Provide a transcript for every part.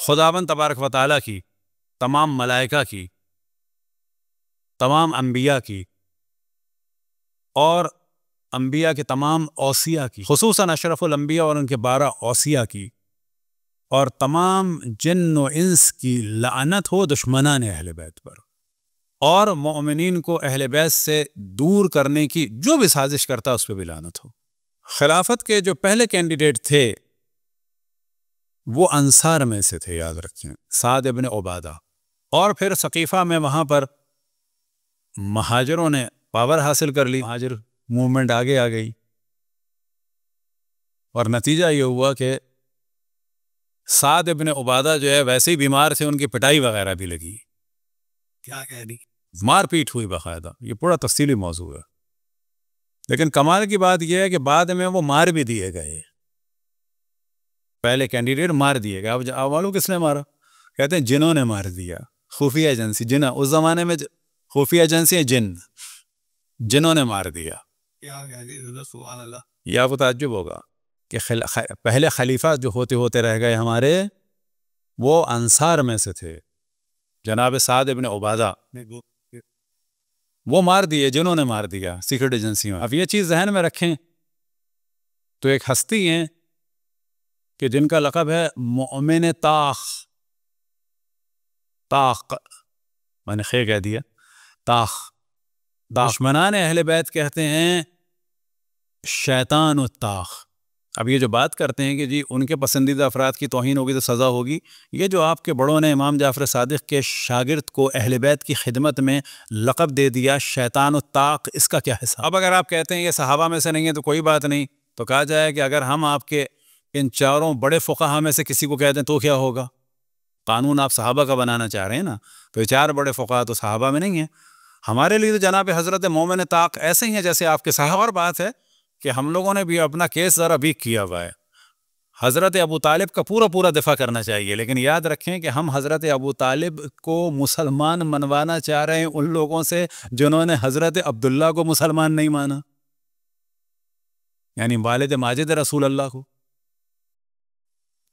خداوند تبارک و تعالیٰ کی، تمام ملائکہ کی، تمام انبیاء کی، اور انبیاء کے تمام اوصیاء کی، خصوصاً اشرف الانبیاء اور ان کے 12 اوصیاء کی، اور تمام جن و انس کی لعنت ہو دشمنان اہل بیت پر، اور مومنین کو اہل بیت سے دور کرنے کی جو بھی سازش کرتا اس پہ بھی لعنت ہو۔ خلافت کے جو پہلے کینڈیڈیٹ تھے وہ انصار میں سے تھے، یاد رکھیں، سعد ابن عبادہ، اور پھر ثقیفہ میں وہاں پر مہاجروں نے پاور حاصل کر لی، مہاجر موومنٹ آگے آ گئی، اور نتیجہ یہ ہوا کہ سعد ابن عبادہ جو ہے ویسے ہی بیمار تھے، ان کی پٹائی وغیرہ بھی لگی، کیا کہہ دی، مار پیٹ ہوئی باقاعدہ۔ یہ پورا تفصیلی موضوع ہے، لیکن کمال کی بات یہ ہے کہ بعد میں وہ مار بھی دیے گئے، پہلے کینڈیڈیٹ مار دیے گئے۔ اب معلوم کس نے مارا؟ کہتے ہیں جنہوں نے مار دیا، خفیہ ایجنسی، جنہ اس زمانے میں خفیہ ایجنسی جن، جنہوں نے مار دیا۔ یہ آپ کو تعجب ہوگا کہ پہلے خلیفہ جو ہوتے رہ گئے ہمارے وہ انصار میں سے تھے، جناب سعد ابن عبادہ، وہ مار دیے، جنہوں نے مار دیا سیکرٹ ایجنسی میں۔ اب یہ چیز ذہن میں رکھیں تو ایک ہستی ہیں کہ جن کا لقب ہے مؤمن طاق، طاق میں نے خیر کہہ دیا، طاق، دشمنان اہل بیت کہتے ہیں شیطان الطاق۔ اب یہ جو بات کرتے ہیں کہ جی ان کے پسندیدہ افراد کی توہین ہوگی تو سزا ہوگی، یہ جو آپ کے بڑوں نے امام جعفر صادق کے شاگرد کو اہل بیت کی خدمت میں لقب دے دیا شیطان الطاق، اس کا کیا حساب؟ اب اگر آپ کہتے ہیں یہ صحابہ میں سے نہیں ہے تو کوئی بات نہیں، تو کہا جائے کہ اگر ہم آپ کے ان چاروں بڑے فقہا میں سے کسی کو کہہ دیں تو کیا ہوگا؟ قانون آپ صحابہ کا بنانا چاہ رہے ہیں نا، تو یہ 4 بڑے فقہا تو صحابہ میں نہیں ہیں۔ ہمارے لیے تو جناب حضرت مومن طاق ایسے ہی ہیں جیسے آپ کے صحابہ۔ اور بات ہے کہ ہم لوگوں نے بھی اپنا کیس ذرا ویک کیا ہوا ہے، حضرت ابو طالب کا پورا دفاع کرنا چاہیے، لیکن یاد رکھیں کہ ہم حضرت ابو طالب کو مسلمان منوانا چاہ رہے ہیں ان لوگوں سے جنہوں نے حضرت عبداللہ کو مسلمان نہیں مانا، یعنی والد ماجد رسول اللہ کو،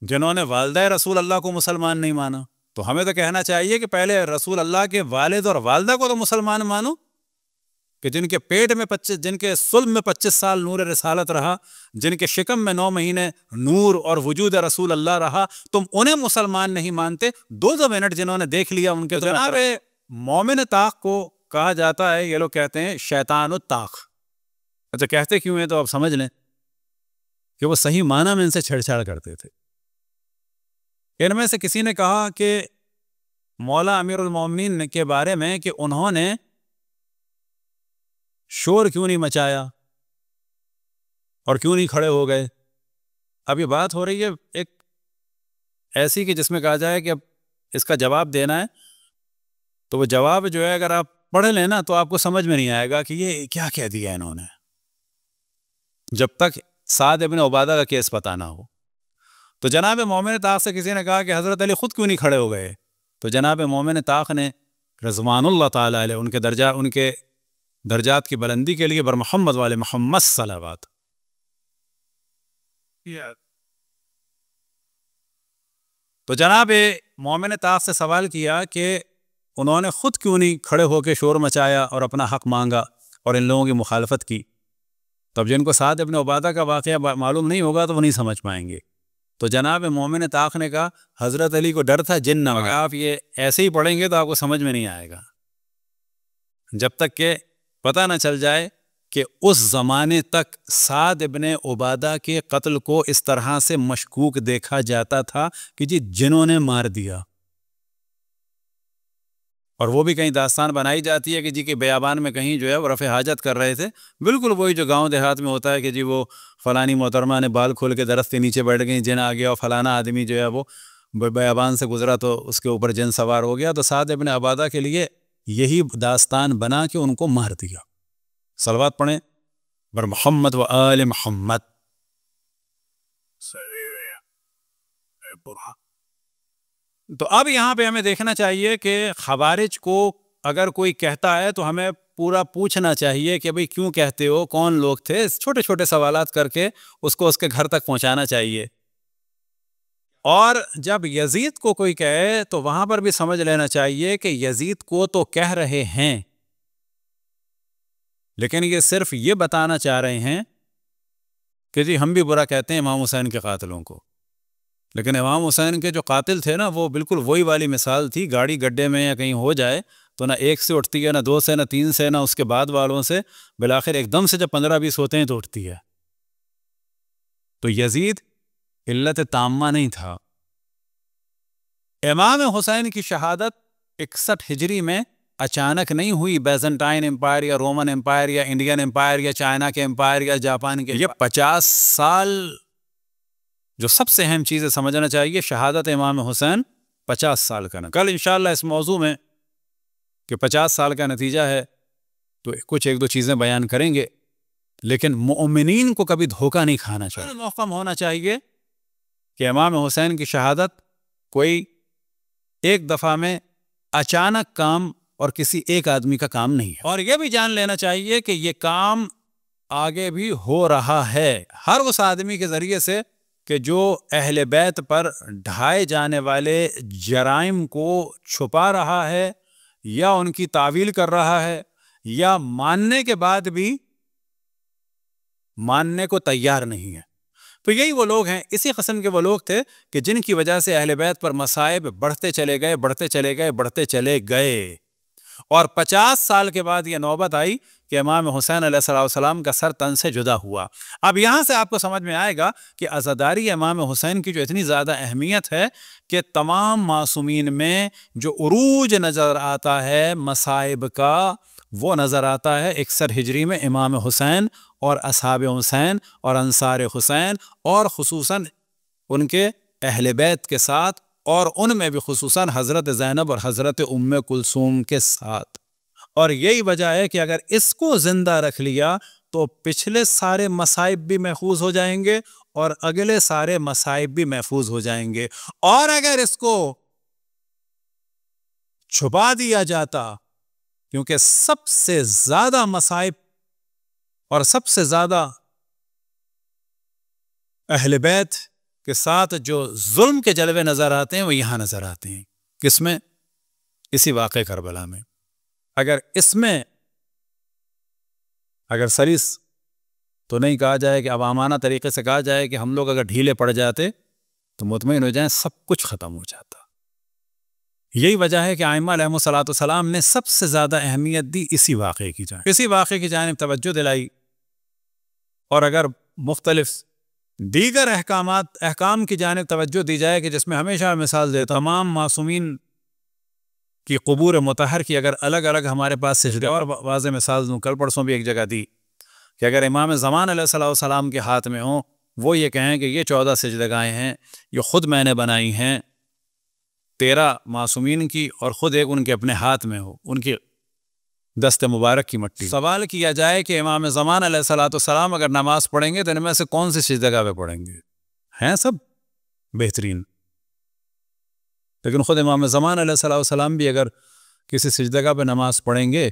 جنہوں نے والدہ رسول اللہ کو مسلمان نہیں مانا۔ تو ہمیں تو کہنا چاہیے کہ پہلے رسول اللہ کے والد اور والدہ کو تو مسلمان مانو، کہ جن کے پیٹ میں جن کے صلب میں 25 سال نور رسالت رہا، جن کے شکم میں 9 مہینے نور اور وجود رسول اللہ رہا، تم انہیں مسلمان نہیں مانتے؟ 2 منٹ جنہوں نے دیکھ لیا ان کے جناب مومن طاق کو کہا جاتا ہے، یہ لوگ کہتے ہیں شیطان الطاق۔ اچھا کہتے کیوں ہیں تو آپ سمجھ لیں کہ وہ صحیح معنی میں ان سے چھیڑ چھاڑ کرتے تھے۔ ان میں سے کسی نے کہا کہ مولا امیر المومنین کے بارے میں کہ انہوں نے شور کیوں نہیں مچایا اور کیوں نہیں کھڑے ہو گئے۔ اب یہ بات ہو رہی ہے ایک ایسی کہ جس میں کہا جائے کہ اب اس کا جواب دینا ہے تو وہ جواب جو ہے اگر آپ پڑھ لیں نا تو آپ کو سمجھ میں نہیں آئے گا کہ یہ کیا کہہ دیا انہوں نے، جب تک سعد ابن عبادہ کا کیس پتہ نہ ہو۔ تو جناب مومن طاق سے کسی نے کہا کہ حضرت علی خود کیوں نہیں کھڑے ہو گئے، تو جناب مومن طاق نے رضوان اللہ تعالی علیہ ان کے درجات کی بلندی کے لیے بر محمد والے محمد صلوات، تو جناب مومن طاق سے سوال کیا کہ انہوں نے خود کیوں نہیں کھڑے ہو کے شور مچایا اور اپنا حق مانگا اور ان لوگوں کی مخالفت کی۔ تب جن کو سعد ابن عبادہ کا واقعہ معلوم نہیں ہوگا تو وہ نہیں سمجھ پائیں گے۔ تو جناب مومن طاق نے کہا حضرت علی کو ڈر تھا جن نہ، آپ یہ ایسے ہی پڑھیں گے تو آپ کو سمجھ میں نہیں آئے گا، جب تک کہ پتہ نہ چل جائے کہ اس زمانے تک سعد ابن عبادہ کے قتل کو اس طرح سے مشکوک دیکھا جاتا تھا کہ جی جنہوں نے مار دیا، اور وہ بھی کہیں داستان بنائی جاتی ہے کہ جی کہ بیابان میں کہیں جو ہے وہ رفع حاجت کر رہے تھے، بالکل وہی جو گاؤں دیہات میں ہوتا ہے کہ جی وہ فلانی محترمہ نے بال کھول کے درخت کے نیچے بیٹھ گئی، جن آ گیا، اور فلانا آدمی جو ہے وہ بیابان سے گزرا تو اس کے اوپر جن سوار ہو گیا۔ تو سعد ابن عبادہ کے لیے یہی داستان بنا کہ ان کو مار دیا۔ صلوات پڑھیں بر محمد و آل محمد۔ تو اب یہاں پہ ہمیں دیکھنا چاہیے کہ خوارج کو اگر کوئی کہتا ہے تو ہمیں پورا پوچھنا چاہیے کہ بھئی کیوں کہتے ہو، کون لوگ تھے، چھوٹے چھوٹے سوالات کر کے اس کو اس کے گھر تک پہنچانا چاہیے۔ اور جب یزید کو کوئی کہے تو وہاں پر بھی سمجھ لینا چاہیے کہ یزید کو تو کہہ رہے ہیں، لیکن یہ صرف یہ بتانا چاہ رہے ہیں کہ جی ہم بھی برا کہتے ہیں امام حسین کے قاتلوں کو، لیکن امام حسین کے جو قاتل تھے نا وہ بالکل وہی والی مثال تھی، گاڑی گڈھے میں یا کہیں ہو جائے تو نہ ایک سے اٹھتی ہے، نہ دو سے، نہ تین سے، نہ اس کے بعد والوں سے، بالآخر ایک دم سے جب 15-20 ہوتے ہیں تو اٹھتی ہے۔ تو یزید علت تامہ نہیں تھا۔ امام حسین کی شہادت 61 ہجری میں اچانک نہیں ہوئی، بیزنٹائن امپائر یا رومن امپائر یا انڈین امپائر یا چائنا کے امپائر یا جاپان کے، یہ 50 سال، جو سب سے اہم چیزیں سمجھنا چاہیے، شہادت امام حسین 50 سال کا، کل انشاءاللہ اس موضوع میں کہ 50 سال کا نتیجہ ہے تو کچھ ایک دو چیزیں بیان کریں گے، لیکن مؤمنین کو کبھی دھوکہ نہیں کھانا چاہیے۔ محکم ہونا چاہیے کہ امام حسین کی شہادت کوئی ایک دفعہ میں اچانک کام اور کسی ایک آدمی کا کام نہیں ہے، اور یہ بھی جان لینا چاہیے کہ یہ کام آگے بھی ہو رہا ہے ہر اس آدمی کے ذریعے سے کہ جو اہل بیت پر ڈھائے جانے والے جرائم کو چھپا رہا ہے یا ان کی تعویل کر رہا ہے یا ماننے کے بعد بھی ماننے کو تیار نہیں ہے۔ تو یہی وہ لوگ ہیں، اسی قسم کے وہ لوگ تھے کہ جن کی وجہ سے اہل بیت پر مصائب بڑھتے چلے گئے، بڑھتے چلے گئے، بڑھتے چلے گئے، اور 50 سال کے بعد یہ نوبت آئی کہ امام حسین علیہ السلام کا سر تن سے جدا ہوا۔ اب یہاں سے آپ کو سمجھ میں آئے گا کہ عزاداری امام حسین کی جو اتنی زیادہ اہمیت ہے کہ تمام معصومین میں جو عروج نظر آتا ہے مصائب کا، وہ نظر آتا ہے 61 ہجری میں امام حسین اور اصحاب حسین اور انصار حسین، اور خصوصاً ان کے اہل بیت کے ساتھ، اور ان میں بھی خصوصاً حضرت زینب اور حضرت ام کلثوم کے ساتھ۔ اور یہی وجہ ہے کہ اگر اس کو زندہ رکھ لیا تو پچھلے سارے مصائب بھی محفوظ ہو جائیں گے اور اگلے سارے مصائب بھی محفوظ ہو جائیں گے، اور اگر اس کو چھپا دیا جاتا، کیونکہ سب سے زیادہ مصائب اور سب سے زیادہ اہل بیت کے ساتھ جو ظلم کے جلوے نظر آتے ہیں وہ یہاں نظر آتے ہیں، کس میں؟ اسی واقعہ کربلا میں۔ اگر اس میں اگر سلیس تو نہیں کہا جائے کہ عوامانہ طریقے سے کہا جائے کہ ہم لوگ اگر ڈھیلے پڑ جاتے تو مطمئن ہو جائیں سب کچھ ختم ہو جاتا۔ یہی وجہ ہے کہ ائمہ علیہم السلام نے سب سے زیادہ اہمیت دی اسی واقعے کی جانب، اسی واقعے کی جانب توجہ دلائی، اور اگر مختلف دیگر احکام کی جانب توجہ دی جائے کہ جس میں ہمیشہ مثال دیتا، تمام معصومین کی قبور مطہر کی اگر الگ الگ ہمارے پاس سجدے، اور واضح مثال دوں، کل پرسوں بھی ایک جگہ دی کہ اگر امام زمان علیہ السلام کے ہاتھ میں ہوں، وہ یہ کہیں کہ یہ 14 سجدگاہیں ہیں، یہ خود میں نے بنائی ہیں 13 معصومین کی، اور خود ایک ان کے اپنے ہاتھ میں ہو، ان کی دست مبارک کی مٹی، سوال کیا جائے کہ امام زمان علیہ السلام اگر نماز پڑھیں گے تو ان میں سے کون سی سجدگاہ پہ پڑھیں گے؟ ہیں سب بہترین، لیکن خود امام زمان علیہ السلام بھی اگر کسی سجدگاہ پہ نماز پڑھیں گے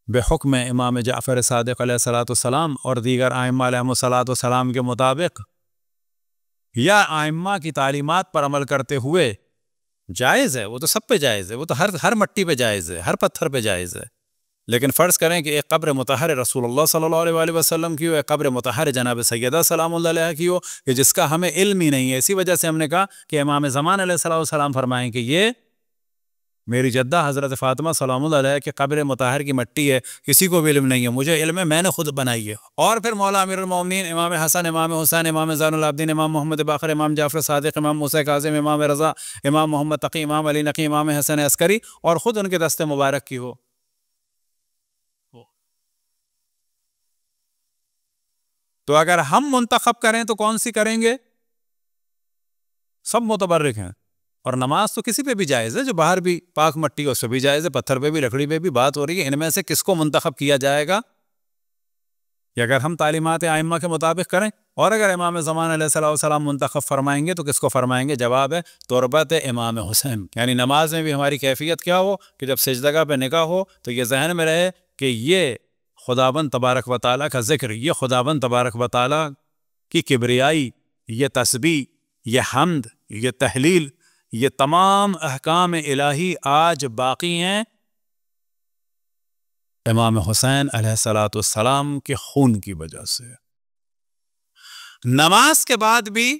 بے حکم امام جعفر صادق علیہ السلام اور دیگر ائمہ علیہم السلام کے مطابق، یا ائمہ کی تعلیمات پر عمل کرتے ہوئے، جائز ہے، وہ تو سب پہ جائز ہے، وہ تو ہر مٹی پہ جائز ہے، ہر پتھر پہ جائز ہے، لیکن فرض کریں کہ ایک قبر مطہر رسول اللہ صلی اللہ علیہ وسلم کی ہو، ایک قبر مطہر جناب سیدہ سلام اللہ علیہ کی ہو، کہ جس کا ہمیں علم ہی نہیں ہے، اسی وجہ سے ہم نے کہا کہ امام زمان علیہ السلام فرمائیں کہ یہ میری جدہ حضرت فاطمہ سلام اللہ علیہ کے قبر مطہر کی مٹی ہے، کسی کو بھی علم نہیں ہے، مجھے علم ہے، میں نے خود بنائی ہے۔ اور پھر مولا امیر المومنین امام حسن، امام حسین، امام زین العابدین، امام محمد باقر، امام جعفر صادق، امام موسیٰ کاظم، امام رضا، امام محمد تقی، امام علی نقی، امام حسن عسکری، اور خود ان کے دست مبارک کی ہو۔ تو اگر ہم منتخب کریں تو کون سی کریں گے؟ سب متبرک ہیں، اور نماز تو کسی پہ بھی جائز ہے، جو باہر بھی پاک مٹی اس پہ بھی جائز ہے، پتھر پہ بھی، لکڑی پہ بھی، بات ہو رہی ہے ان میں سے کس کو منتخب کیا جائے گا؟ یا اگر ہم تعلیمات ائمہ کے مطابق کریں، اور اگر امام زمان علیہ السلام منتخب فرمائیں گے تو کس کو فرمائیں گے؟ جواب ہے تربت امام حسین۔ یعنی نماز میں بھی ہماری کیفیت کیا ہو کہ جب سجدگاہ پہ نگاہ ہو تو یہ ذہن میں رہے کہ یہ خداوند تبارک و تعالیٰ کا ذکر، یہ خداوند تبارک و تعالیٰ کی کبریائی، یہ تسبیح، یہ حمد، یہ تحلیل، یہ تمام احکام الہی آج باقی ہیں امام حسین علیہ الصلاۃ والسلام کے خون کی وجہ سے۔ نماز کے بعد بھی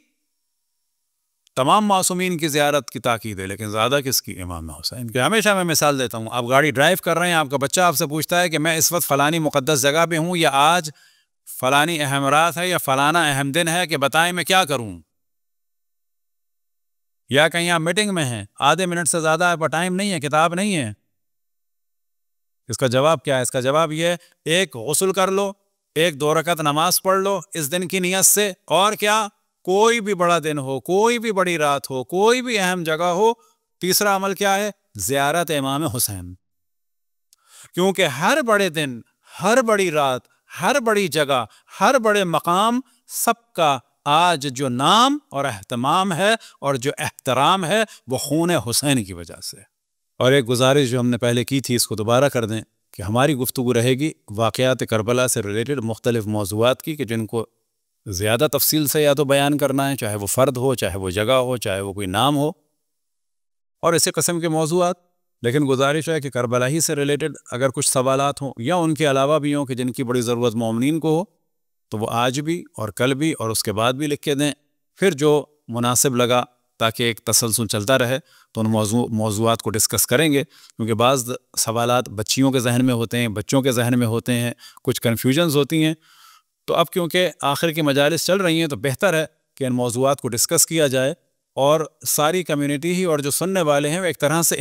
تمام معصومین کی زیارت کی تاکید ہے، لیکن زیادہ کس کی؟ امام حسین کی۔ ہمیشہ میں مثال دیتا ہوں، آپ گاڑی ڈرائیو کر رہے ہیں، آپ کا بچہ آپ سے پوچھتا ہے کہ میں اس وقت فلانی مقدس جگہ پہ ہوں، یا آج فلانی اہم رات ہے، یا فلانا اہم دن ہے، کہ بتائیں میں کیا کروں؟ یا کہیں آپ میٹنگ میں ہیں، آدھے منٹ سے زیادہ آپ کا ٹائم نہیں ہے، کتاب نہیں ہے، اس کا جواب کیا ہے؟ اس کا جواب یہ ہے، ایک غسل کر لو، ایک 2 رکعت نماز پڑھ لو اس دن کی نیت سے، اور کیا؟ کوئی بھی بڑا دن ہو، کوئی بھی بڑی رات ہو، کوئی بھی اہم جگہ ہو، تیسرا عمل کیا ہے؟ زیارت امام حسین۔ کیونکہ ہر بڑے دن، ہر بڑی رات، ہر بڑی جگہ، ہر بڑے مقام، سب کا آج جو نام اور اہتمام ہے اور جو احترام ہے وہ خون حسین کی وجہ سے۔ اور ایک گزارش جو ہم نے پہلے کی تھی، اس کو دوبارہ کر دیں کہ ہماری گفتگو رہے گی واقعات کربلا سے ریلیٹڈ مختلف موضوعات کی، کہ جن کو زیادہ تفصیل سے یا تو بیان کرنا ہے، چاہے وہ فرد ہو، چاہے وہ جگہ ہو، چاہے وہ کوئی نام ہو، اور اسی قسم کے موضوعات۔ لیکن گزارش ہے کہ کربلا ہی سے ریلیٹڈ اگر کچھ سوالات ہوں، یا ان کے علاوہ بھی ہوں کہ جن کی بڑی ضرورت مومنین کو ہو، تو وہ آج بھی اور کل بھی اور اس کے بعد بھی لکھ کے دیں، پھر جو مناسب لگا، تاکہ ایک تسلسل چلتا رہے، تو ان موضوعات کو ڈسکس کریں گے، کیونکہ بعض سوالات بچیوں کے ذہن میں ہوتے ہیں، بچوں کے ذہن میں ہوتے ہیں، کچھ کنفیوژنز ہوتی ہیں، تو اب کیونکہ آخر کی مجالس چل رہی ہیں تو بہتر ہے کہ ان موضوعات کو ڈسکس کیا جائے، اور ساری کمیونٹی ہی اور جو سننے والے ہیں وہ ایک طرح سے